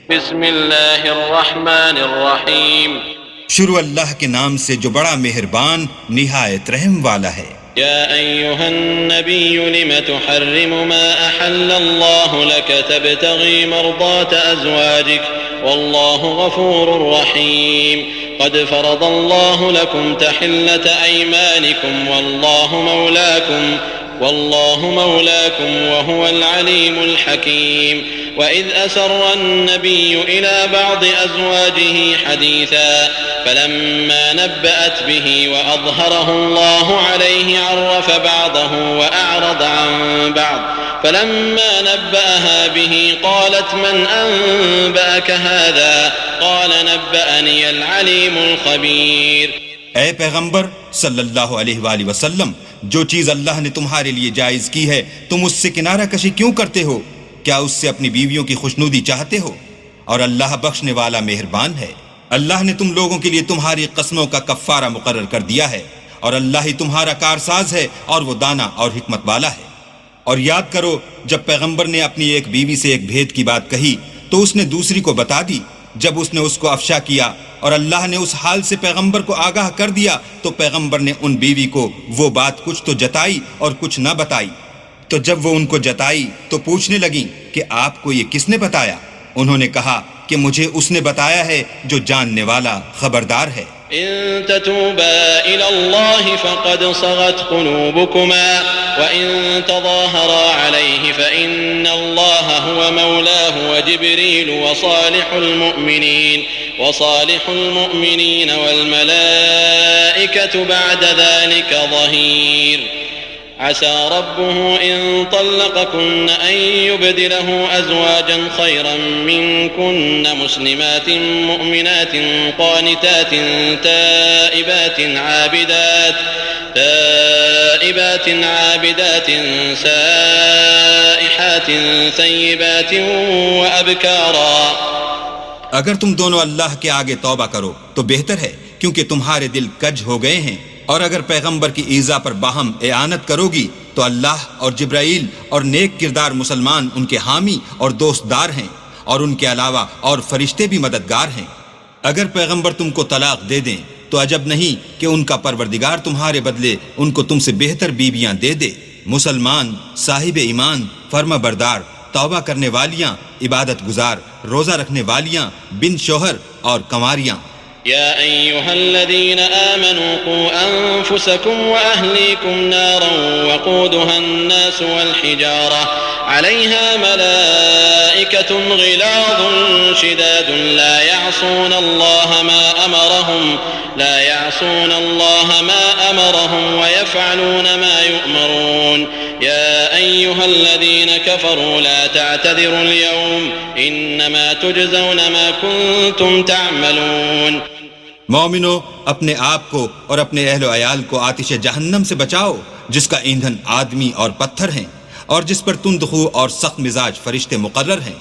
بسم اللہ الرحمن الرحیم. شروع اللہ کے نام سے جو بڑا مہربان نہایت رحم والا ہے. يا أيها النبي لم تحرم ما أحل الله لك تبتغي مرضات أزواجك والله غفور رحيم. قد فرض الله لكم تحلة أيمانكم والله مولاكم وهو العليم الحكيم. وإذ أسر النبي إلى بعض أزواجه حديثا فلما نبأت به وأظهره الله عليه عرف بعضه وأعرض عن بعض فلما نبأها به قالت من أنبأك هذا قال نبأني العليم الخبير. اے پیغمبر صلی اللہ علیہ وآلہ وسلم، جو چیز اللہ نے تمہارے لیے جائز کی ہے تم اس سے کنارہ کشی کیوں کرتے ہو؟ کیا اس سے اپنی بیویوں کی خوشنودی چاہتے ہو؟ اور اللہ بخشنے والا مہربان ہے. اللہ نے تم لوگوں کے لیے تمہاری قسموں کا کفارہ مقرر کر دیا ہے، اور اللہ ہی تمہارا کارساز ہے اور وہ دانا اور حکمت والا ہے. اور یاد کرو جب پیغمبر نے اپنی ایک بیوی سے ایک بھید کی بات کہی تو اس نے دوسری کو بتا دی. جب اس نے اس کو افشا کیا اور اللہ نے اس حال سے پیغمبر کو آگاہ کر دیا تو پیغمبر نے ان بیوی کو وہ بات کچھ تو جتائی اور کچھ نہ بتائی. تو جب وہ ان کو جتائی تو پوچھنے لگیں کہ آپ کو یہ کس نے بتایا؟ انہوں نے کہا کہ مجھے اس نے بتایا ہے جو جاننے والا خبردار ہے. إن تتوبا إلى الله فقد صغت قلوبكما وإن تظاهرا عليه فإن الله هو مولاه وجبريل وصالح المؤمنين والملائكة بعد ذلك ظهير. عسى ربه إن طلقكن أن يبدله أزواجا خيرا منكن مسلمات مؤمنات قانتات تائبات عابدات سائحات ثيبات وأبكارا. اگر تم دونوں اللہ کے آگے توبہ کرو تو بہتر ہے، کیونکہ تمہارے دل کج ہو گئے ہیں. اور اگر پیغمبر کی ایذا پر باہم اعانت کرو گی تو اللہ اور جبرائیل اور نیک کردار مسلمان ان کے حامی اور دوست دار ہیں، اور ان کے علاوہ اور فرشتے بھی مددگار ہیں. اگر پیغمبر تم کو طلاق دے دیں تو عجب نہیں کہ ان کا پروردگار تمہارے بدلے ان کو تم سے بہتر بیویاں دے دے، مسلمان، صاحب ایمان، فرما بردار، توبہ کرنے والیاں، عبادت گزار، روزہ رکھنے والیاں، بن شوہر اور کنواریاں. يا أيها الذين آمنوا قوا أنفسكم وأهليكم نارا وقودها الناس والحجارة عليها ملائكة غلاظ شداد لا يعصون الله ما أمرهم ويفعلون ما يؤمرون. يا أيها الذين كفروا لا تعتذروا اليوم إنما تجزون ما كنتم تعملون. مومنو، اپنے آپ کو اور اپنے اہل و عیال کو آتش جہنم سے بچاؤ جس کا ایندھن آدمی اور پتھر ہیں، اور جس پر تندخو اور سخت مزاج فرشتے مقرر ہیں.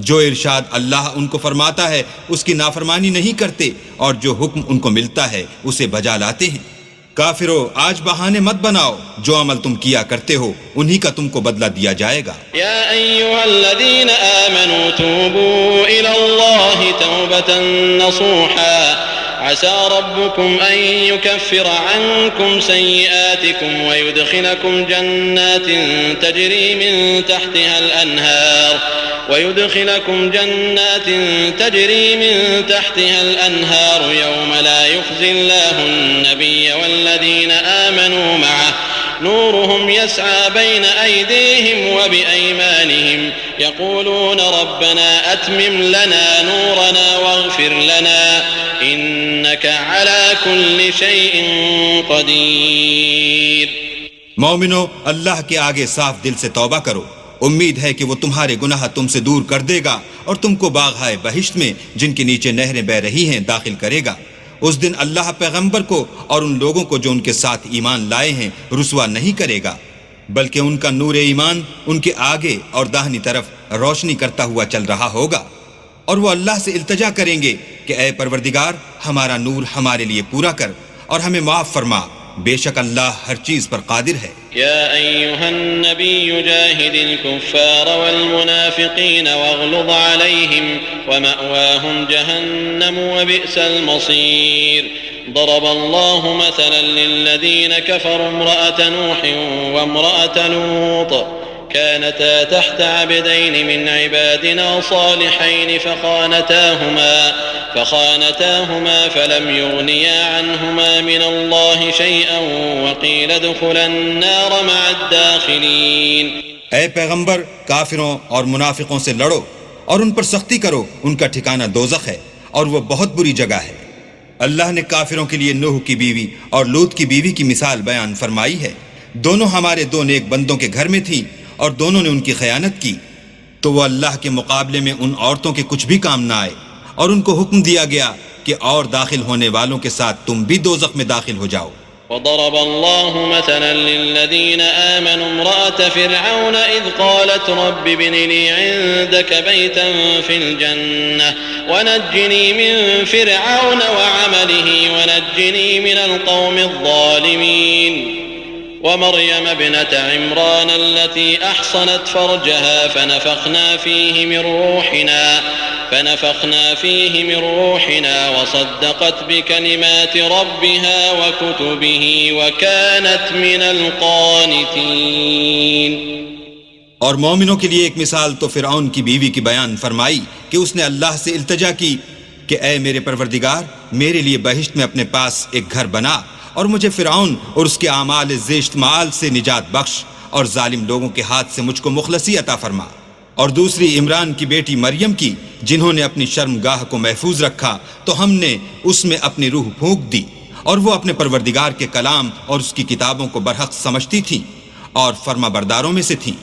جو ارشاد اللہ ان کو فرماتا ہے اس کی نافرمانی نہیں کرتے، اور جو حکم ان کو ملتا ہے اسے بجا لاتے ہیں. کافرو، آج بہانے مت بناؤ، جو عمل تم کیا کرتے ہو انہی کا تم کو بدلہ دیا جائے گا. يا أيها الذين آمنوا توبوا إلى الله توبة نصوحا عسى ربكم أن يكفر عنكم سيئاتكم ويدخلكم جنات تجري من تحتها الأنهار يوم لا يخزي الله النبي والذين آمنوا معه نورهم يسعى بين أيديهم وبأيمانهم يقولون ربنا أتمم لنا نورنا واغفر لنا إنك على كل شيء قدير. مومنو، اللہ کے آگے صاف دل سے توبہ کرو. امید ہے کہ وہ تمہارے گناہ تم سے دور کر دے گا اور تم کو باغہائے بہشت میں جن کے نیچے نہریں بہ رہی ہیں داخل کرے گا. اس دن اللہ پیغمبر کو اور ان لوگوں کو جو ان کے ساتھ ایمان لائے ہیں رسوا نہیں کرے گا، بلکہ ان کا نور ایمان ان کے آگے اور داہنی طرف روشنی کرتا ہوا چل رہا ہوگا. اور وہ اللہ سے التجا کریں گے کہ اے پروردگار، ہمارا نور ہمارے لیے پورا کر اور ہمیں معاف فرما بے شک اللہ ہر چیز پر قادر ہے۔ يا أيها النبي جاهد الكفار والمنافقين واغلظ عليهم ومأواهم جهنم وبئس المصير ضرب الله مثلا للذين كفروا امرأة نوح وامرأة لوط كانتا تحت عبدين من عبادنا صالحين فخانتاهما فلم يغنيا عنهما من الله شيئا وقيل ادخلا النار مع الداخلين۔ اے پیغمبر کافروں اور منافقوں سے لڑو اور ان پر سختی کرو، ان کا ٹھکانہ دوزخ ہے اور وہ بہت بری جگہ ہے۔ اللہ نے کافروں کے لیے نوح کی بیوی اور لوط کی بیوی کی مثال بیان فرمائی ہے۔ دونوں ہمارے دو نیک بندوں کے گھر میں تھیں اور دونوں نے ان کی خیانت کی، تو وہ اللہ کے مقابلے میں ان عورتوں کے کچھ بھی کام نہ آئے، اور ان کو حکم دیا گیا کہ اور داخل ہونے والوں کے ساتھ تم بھی دوزخ میں داخل ہو جاؤ۔ وضرب الله مثلا للذين آمنوا امرأة فرعون إذ قالت رب ابن لي عندك بيتا في الجنة ونجني من فرعون وعمله ونجني من القوم الظالمين ومريم ابنة عمران التي أحصنت فرجها فنفخنا فيه من روحنا وصدقت بكلمات ربها وكتبه وكانت من القانتين۔ اور مومنوں کے لیے ایک مثال تو فرعون کی بیوی کی بیان فرمائی کہ اس نے اللہ سے التجا کی کہ اے میرے پروردگار، میرے لیے بہشت میں اپنے پاس ایک گھر بنا اور مجھے فرعون اور اس کے اعمال زشت مآل سے نجات بخش، اور ظالم لوگوں کے ہاتھ سے مجھ کو مخلصی عطا فرما۔ اور دوسری عمران کی بیٹی مریم کی، جنہوں نے اپنی شرم گاہ کو محفوظ رکھا تو ہم نے اس میں اپنی روح پھونک دی، اور وہ اپنے پروردگار کے کلام اور اس کی کتابوں کو برحق سمجھتی تھی اور فرما برداروں میں سے تھی۔